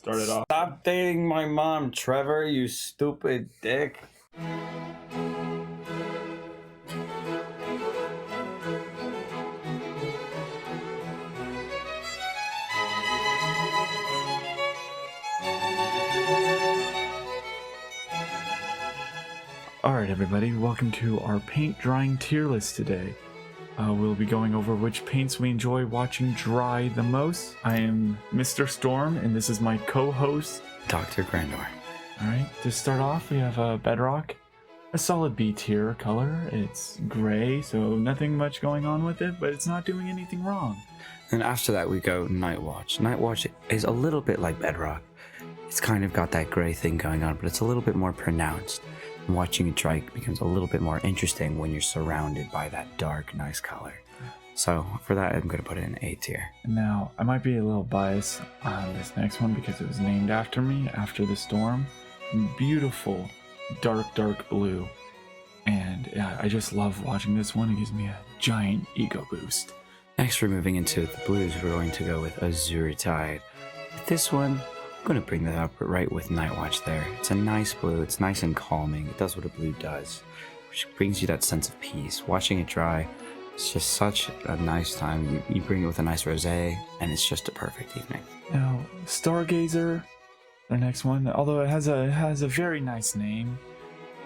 Start it off. Stop dating my mom, Trevor, you stupid dick. Alright everybody, welcome to our paint drying tier list today. We'll be going over which paints we enjoy watching dry the most. I am Mr. Storm, and this is my co-host, Dr. Crandor. Alright, to start off, we have Bedrock. A solid B tier color. It's gray, so nothing much going on with it, but it's not doing anything wrong. And after that we go Night Watch. Night Watch is a little bit like Bedrock. It's kind of got that gray thing going on, but it's a little bit more pronounced. And watching it dry becomes a little bit more interesting when you're surrounded by that dark, nice color. So for that, I'm going to put it in A tier. Now, I might be a little biased on this next one because it was named after me, After the Storm. Beautiful, dark blue. And yeah, I just love watching this one. It gives me a giant ego boost. Next, we're moving into the blues. We're going to go with Azure Tide. With this one, I'm going to bring that up right with Night Watch there. It's a nice blue. It's nice and calming. It does what a blue does, which brings you that sense of peace. Watching it dry, it's just such a nice time. You bring it with a nice rosé, and it's just a perfect evening. Now, Stargazer, the next one, although it has a very nice name,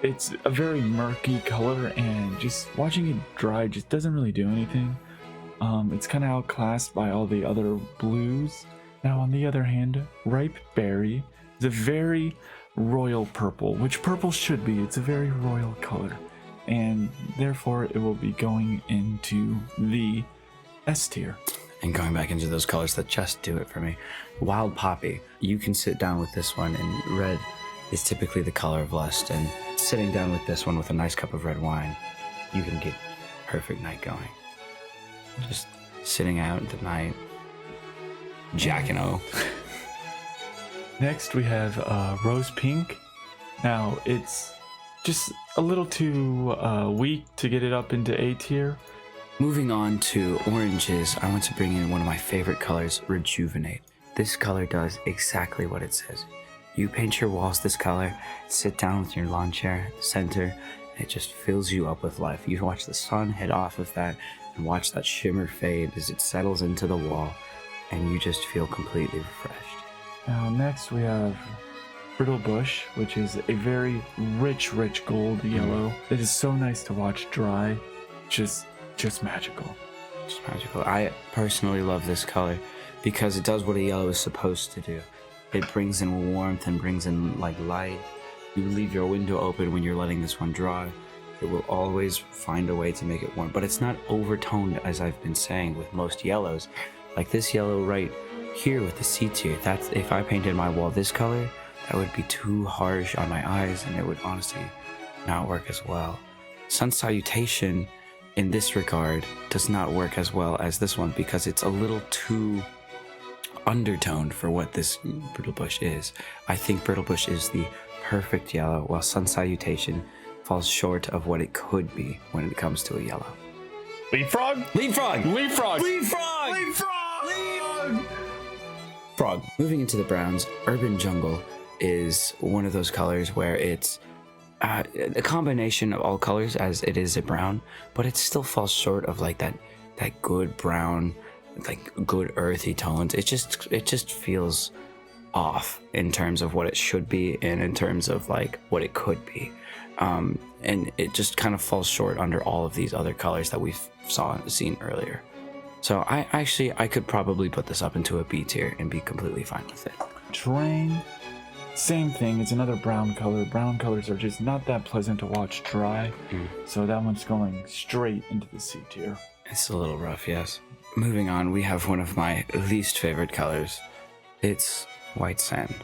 it's a very murky color, and just watching it dry just doesn't really do anything. It's kind of outclassed by all the other blues. Now, on the other hand, Ripe Berry is a very royal purple, which purple should be. It's a very royal color, and therefore it will be going into the S tier. And going back into those colors that just do it for me. Wild Poppy. You can sit down with this one, and red is typically the color of lust, and sitting down with this one with a nice cup of red wine, you can get perfect night going. Just sitting out at the night, jacking o. Next we have Rose Pink. Now it's just a little too weak to get it up into A tier. Moving on to oranges, I want to bring in one of my favorite colors, Rejuvenate. This color does exactly what it says. You paint your walls this color, sit down with your lawn chair at the center, and it just fills you up with life. You watch the sun hit off of that and watch that shimmer fade as it settles into the wall, and you just feel completely refreshed. Now next we have Brittle Bush, which is a very rich gold yellow. It is so nice to watch dry. Just magical. Just magical. I personally love this color because it does what a yellow is supposed to do. It brings in warmth and brings in like light. You leave your window open when you're letting this one dry. It will always find a way to make it warm, but it's not overtoned, as I've been saying with most yellows. Like this yellow right here with the C tier, that's if I painted my wall this color, that would be too harsh on my eyes, and it would honestly not work as well. Sun Salutation in this regard does not work as well as this one because it's a little too undertoned for what this Brittle Bush is. I think Brittle Bush is the perfect yellow, while Sun Salutation falls short of what it could be when it comes to a yellow. Leapfrog? Leapfrog! Leapfrog! Leapfrog! Leapfrog! Frog. Moving into the browns, Urban Jungle is one of those colors where it's a combination of all colors as it is a brown, but it still falls short of like that good brown, like good earthy tones. It just feels off in terms of what it should be and in terms of like what it could be. And it just kind of falls short under all of these other colors that we've seen earlier. So I could probably put this up into a B tier and be completely fine with it. Drain, same thing. It's another brown color. Brown colors are just not that pleasant to watch dry. So that one's going straight into the C tier. It's a little rough, yes. Moving on, we have one of my least favorite colors. It's White Sand.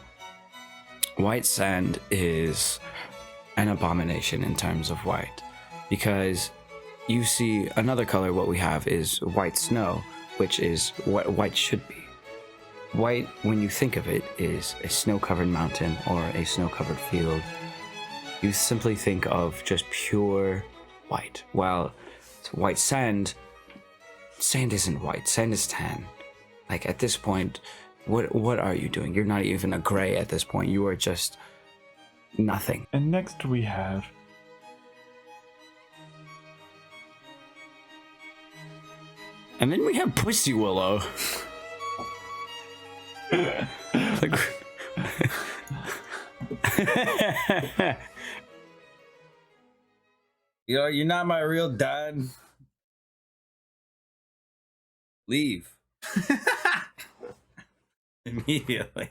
White Sand is an abomination in terms of white, because you see another color. What we have is white snow, which is what white should be. White, when you think of it, is a snow-covered mountain or a snow-covered field. You simply think of just pure white. While white sand isn't white. Sand is tan. Like at this point, What are you doing? You're not even a gray at this point. You are just nothing. And next we have And then we have Pussy Willow. Like, you're not my real dad. Leave. Immediately.